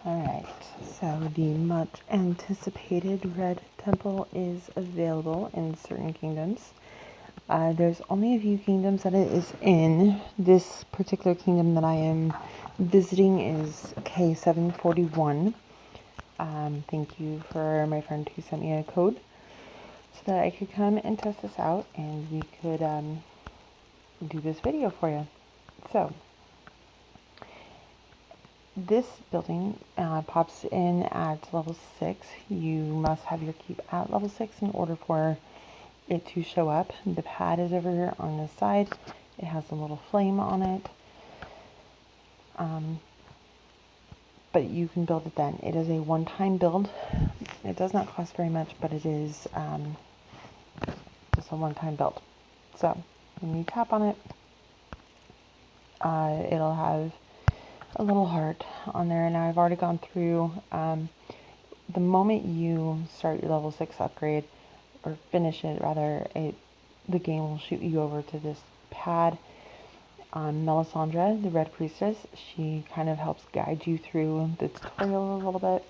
Alright, so the much anticipated Red Temple is available in certain kingdoms. There's only a few kingdoms that it is in. This particular kingdom that I am visiting is K741. Thank you for my friend who sent me a code so that I could come and test this out and we could do this video for you. So, this building pops in at level 6. You must have your keep at level 6 in order for it to show up. The pad is over here on the side. It has a little flame on it. But you can build it then. It is a one-time build. It does not cost very much, but it is just a one-time build. So when you tap on it, it'll have a little heart on there. Now I've already gone through, the moment you start your level 6 upgrade, or finish it rather, the game will shoot you over to this pad. Melisandre, the Red Priestess, she kind of helps guide you through the tutorial a little bit.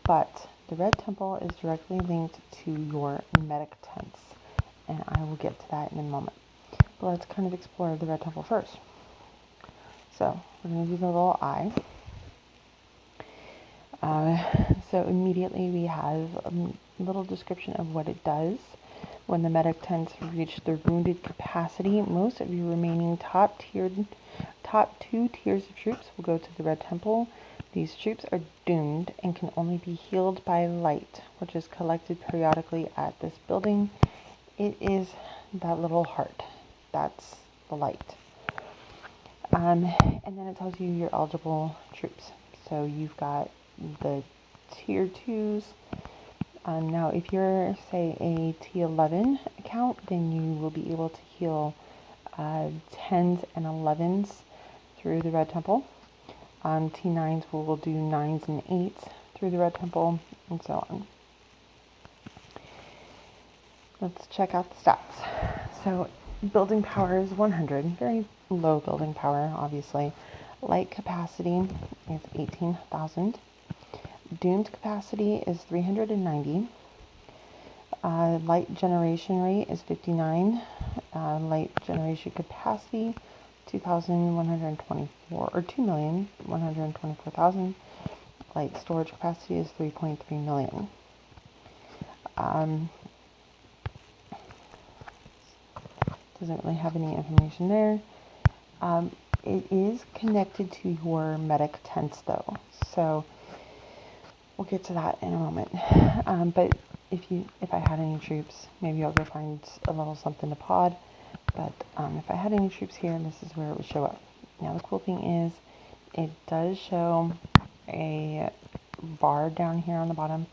But the Red Temple is directly linked to your medic tents, and I will get to that in a moment. But let's kind of explore the Red Temple first. So we're going to do the little eye. So immediately we have a little description of what it does. When the medic tents reach their wounded capacity, most of your remaining top 2 tiers of troops will go to the Red Temple. These troops are doomed and can only be healed by light, which is collected periodically at this building. It is that little heart. That's the light. And then it tells you your eligible troops. So you've got the tier 2s. Now, if you're, say, a T11 account, then you will be able to heal 10s and 11s through the Red Temple. T9s will do 9s and 8s through the Red Temple, and so on. Let's check out the stats. So, building power is 100, very low building power, obviously. Light capacity is 18,000. Doomed capacity is 390. Light generation rate is 59. Light generation capacity 2,124, or 2,124,000. Light storage capacity is 3.3 million. Doesn't really have any information there. It is connected to your medic tents though, so we'll get to that in a moment. But if I had any troops, maybe I'll go find a little something to pod. But if I had any troops here, this is where it would show up. Now the cool thing is, it does show a bar down here on the bottom,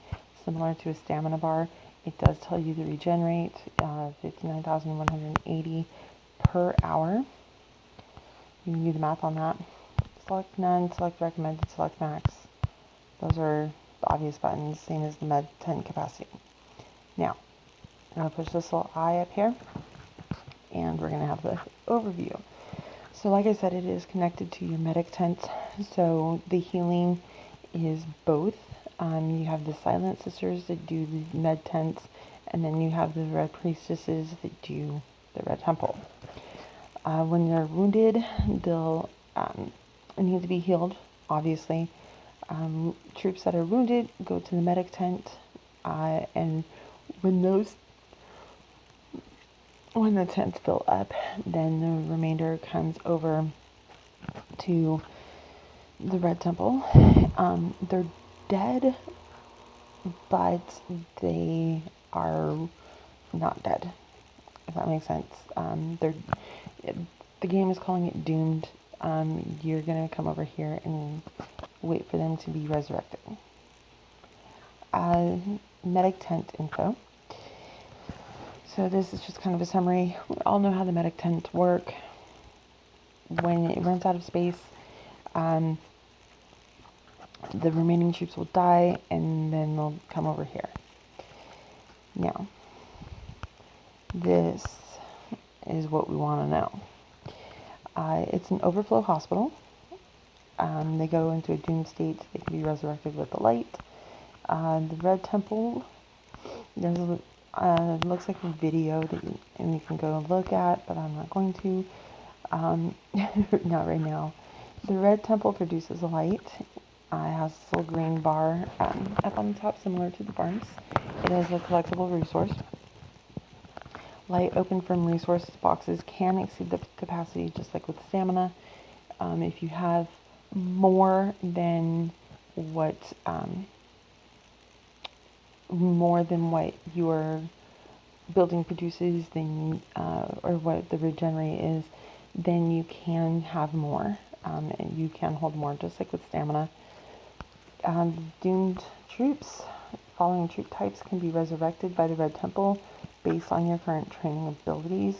similar to a stamina bar. It does tell you the regen rate, 59,180 per hour. You can do the math on that. Select none, select recommended, select max. Those are the obvious buttons, same as the med tent capacity. Now, I'm going to push this little eye up here, and we're going to have the overview. So like I said, it is connected to your medic tent, so the healing is both. You have the Silent Sisters that do the med tents, and then you have the Red Priestesses that do the Red Temple. When they're wounded, they'll need to be healed, obviously. Troops that are wounded go to the medic tent, and when the tents fill up, then the remainder comes over to the Red Temple. They're dead, but they are not dead, if that makes sense. The game is calling it doomed. You're gonna come over here and wait for them to be resurrected. Medic tent info. So this is just kind of a summary. We all know how the medic tents work. When it runs out of space, the remaining troops will die, and then they'll come over here. Now, this is what we want to know. It's an overflow hospital. They go into a doomed state. They can be resurrected with the light. The red temple, there's looks like a video that you can go and look at, but I'm not going to. Not right now. The red temple produces a light. It has this little green bar up on the top, similar to the farms. It is a collectible resource. Light opened from resource boxes can exceed the capacity, just like with stamina. If you have more than what your building produces, then or what the regenerate is, then you can have more, and you can hold more, just like with stamina. Doomed troops, following troop types can be resurrected by the Red Temple based on your current training abilities.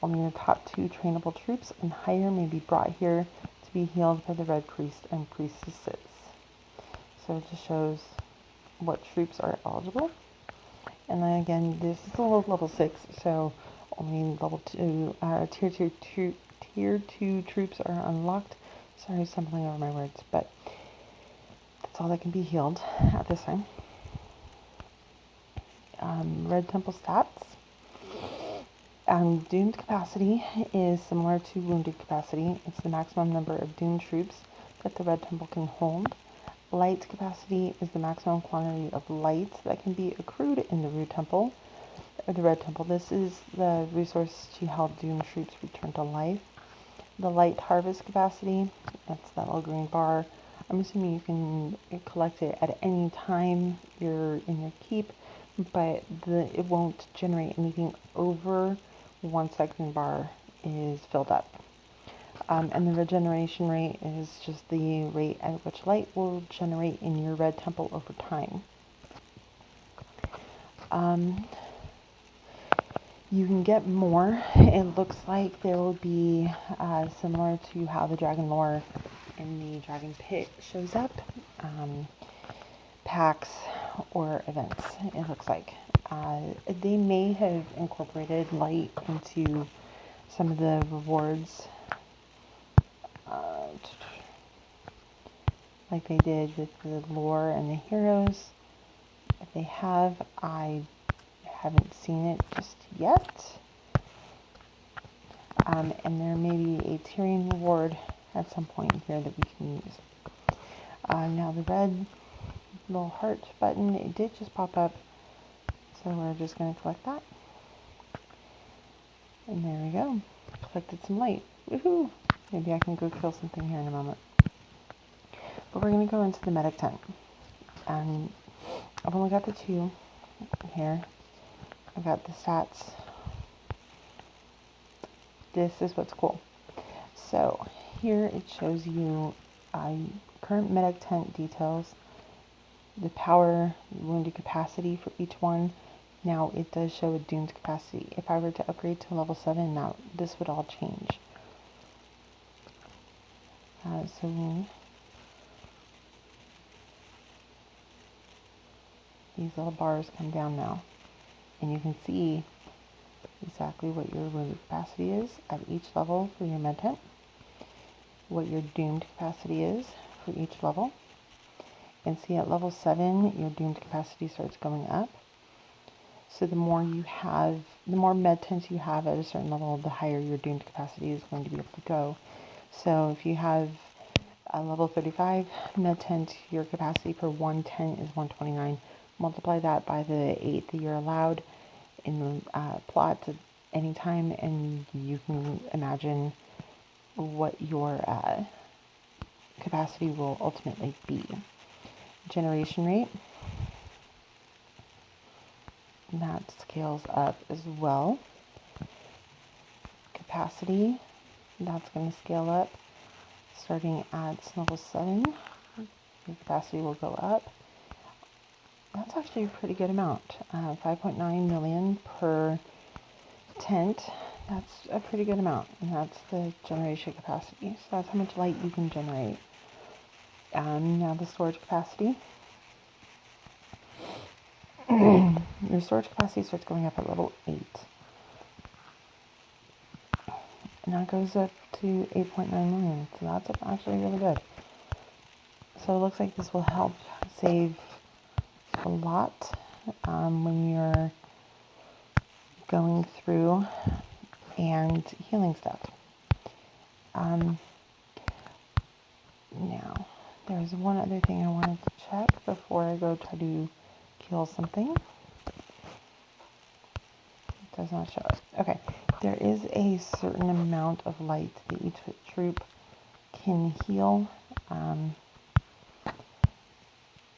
Only your top 2 trainable troops and higher may be brought here to be healed by the Red Priest and Priestesses. So it just shows what troops are eligible. And then again, this is a level 6, so only level 2, tier 2 troops are unlocked. Sorry, stumbling over my words, but that's all that can be healed at this time. Red Temple stats. Doomed capacity is similar to wounded capacity. It's the maximum number of doomed troops that the Red Temple can hold. Light capacity is the maximum quantity of light that can be accrued in the Red Temple. This is the resource to help doomed troops return to life. The light harvest capacity, that's that little green bar. I'm assuming you can collect it at any time you're in your keep, but it won't generate anything over once that green bar is filled up. And the regeneration rate is just the rate at which light will generate in your Red Temple over time. You can get more. It looks like there will be similar to how the dragon lore in the dragon pit shows up. Packs or events, it looks like. They may have incorporated light into some of the rewards, like they did with the lore and the heroes. If they have, I haven't seen it just yet. And there may be a tiering reward at some point here that we can use. Now the red little heart button, it did just pop up, so we're just going to collect that. And there we go. Collected some light. Woohoo! Maybe I can go kill something here in a moment. But we're going to go into the medic tent. And I've only got the 2 here. I've got the stats. This is what's cool. So here it shows you current medic tent details, the power, wounded capacity for each one. Now it does show a doomed capacity. If I were to upgrade to level 7, now this would all change. So these little bars come down now, and you can see exactly what your wounded capacity is at each level for your med tent, what your doomed capacity is for each level, and see at level 7 your doomed capacity starts going up. So the more med tents you have at a certain level, the higher your doomed capacity is going to be able to go. So if you have a level 35 med tent, your capacity for one tent is 129. Multiply that by the 8 that you're allowed in the plots at any time, and you can imagine what your capacity will ultimately be. Generation rate, that scales up as well. Capacity, that's going to scale up. Starting at level 7, your capacity will go up. That's actually a pretty good amount. 5.9 million per tent. That's a pretty good amount. And that's the generation capacity. So that's how much light you can generate. Now the storage capacity. Your storage capacity starts going up at level 8. And that goes up to 8.9 million. So that's actually really good. So it looks like this will help save a lot when you're going through and healing stuff. Now, there's one other thing I wanted to check before I go try to kill something. It does not show it. Okay, there is a certain amount of light that each troop can heal.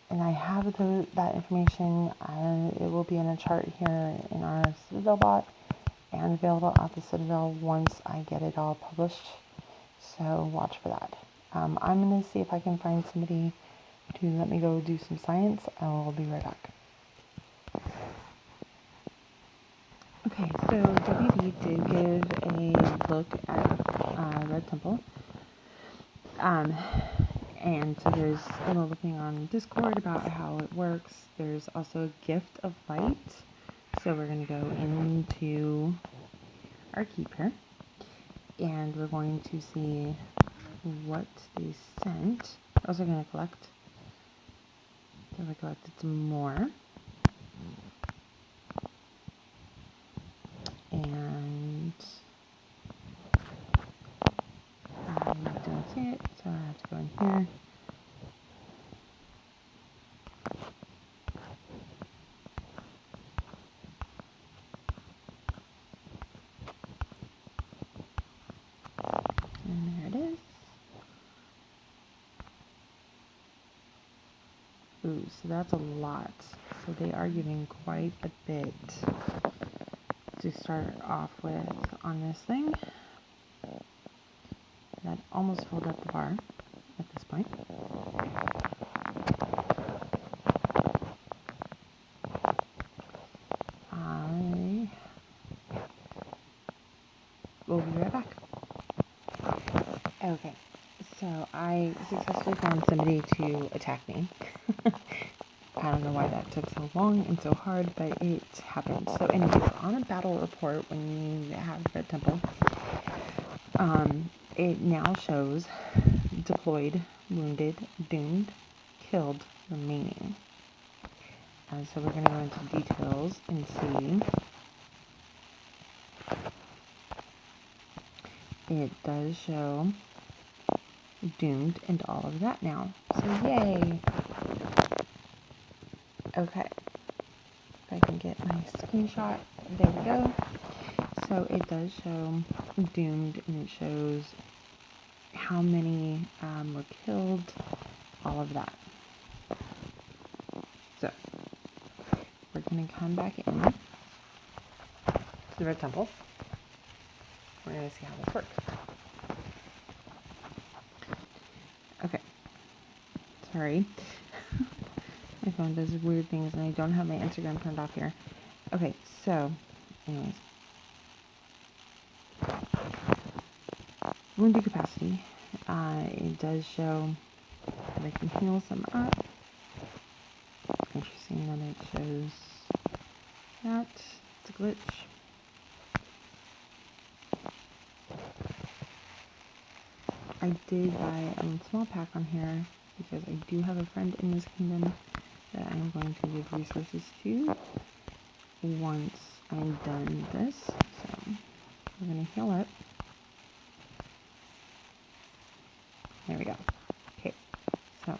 And I have that information. It will be in a chart here in our Citadel bot and available at the Citadel once I get it all published. So watch for that. I'm going to see if I can find somebody to let me go do some science. I will be right back. Okay, so WD did give a look at Red Temple. And so there's a little thing on Discord about how it works. There's also a gift of light. So we're going to go into our keep here. And we're going to see what they sent. Also going to collect. So we collected some more. And I don't see it, so I have to go in here. And there it is. Ooh, so that's a lot. So they are giving quite a bit to start off with on this thing. That almost filled up the bar at this point. I will be right back. Okay, so I successfully found somebody to attack me. I don't know why that took so long and so hard, but it happened. So anyways, on a battle report, when you have Red Temple, it now shows deployed, wounded, doomed, killed, remaining. So we're going to go into details and see. It does show doomed and all of that now. So yay! Okay. If I can get my screenshot. There we go. So it does show doomed, and it shows how many were killed, all of that. So we're going to come back in to the Red Temple. We're going to see how this works. Okay. Sorry. My phone does weird things, and I don't have my Instagram turned off here. Okay, so, anyways. Wounded capacity. It does show that I can heal some up. Interesting that it shows that. It's a glitch. I did buy a small pack on here because I do have a friend in this kingdom that I'm going to give resources to once I'm done this. So we're going to heal up. There we go. Okay, so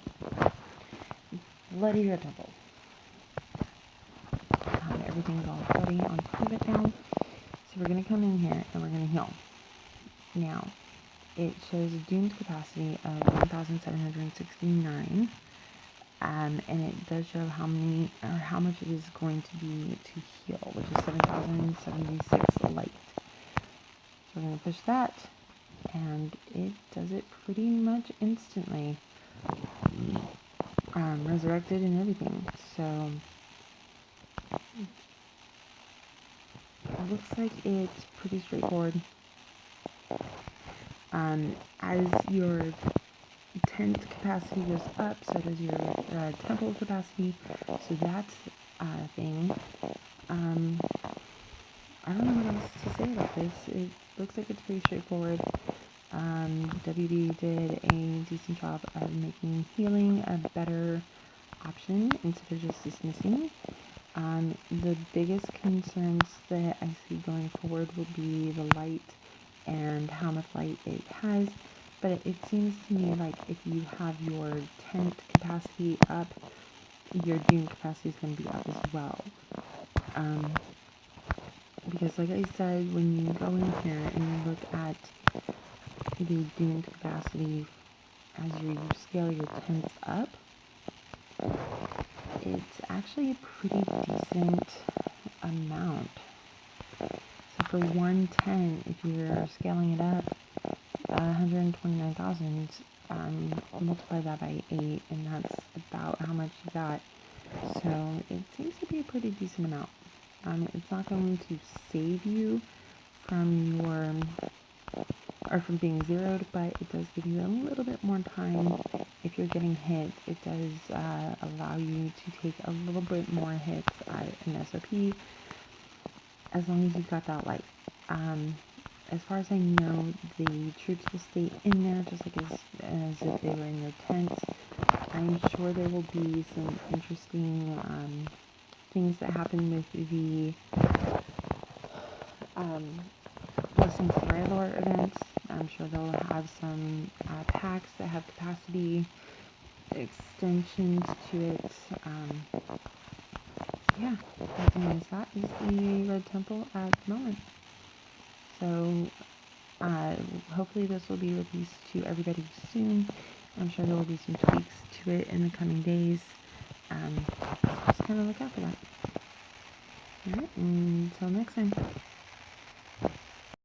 bloody Red Temple. Everything's all bloody on top of it now. So we're going to come in here and we're going to heal. Now, it shows a doomed capacity of 1,769. And it does show how many, or how much it is going to be to heal, which is 7,076 light. So we're going to push that, and it does it pretty much instantly. Resurrected and everything. So it looks like it's pretty straightforward. As your tent capacity goes up, so does your temple capacity. So that's a thing. I don't know what else to say about this. It looks like it's pretty straightforward. WB did a decent job of making healing a better option instead of just dismissing. The biggest concerns that I see going forward will be the light and how much light it has, but it seems to me like if you have your tent capacity up, your dune capacity is going to be up as well. Because like I said, when you go in here and you look at the dune capacity as you scale your tents up, it's actually a pretty decent amount. So for 110, if you're scaling it up, 129,000, multiply that by 8, and that's about how much you got. So it seems to be a pretty decent amount. It's not going to save you from from being zeroed, but it does give you a little bit more time. If you're getting hit, it does allow you to take a little bit more hits at an SOP, as long as you've got that light. As far as I know, the troops will stay in there just like as if they were in your tents. I'm sure there will be some interesting things that happen with the Blessings of Raylor events. I'm sure they'll have some packs that have capacity extensions to it. Yeah, but anyways, that is the Red Temple at the moment. So hopefully this will be released to everybody soon. I'm sure there will be some tweaks to it in the coming days. Just kind of look out for that. Alright, until next time.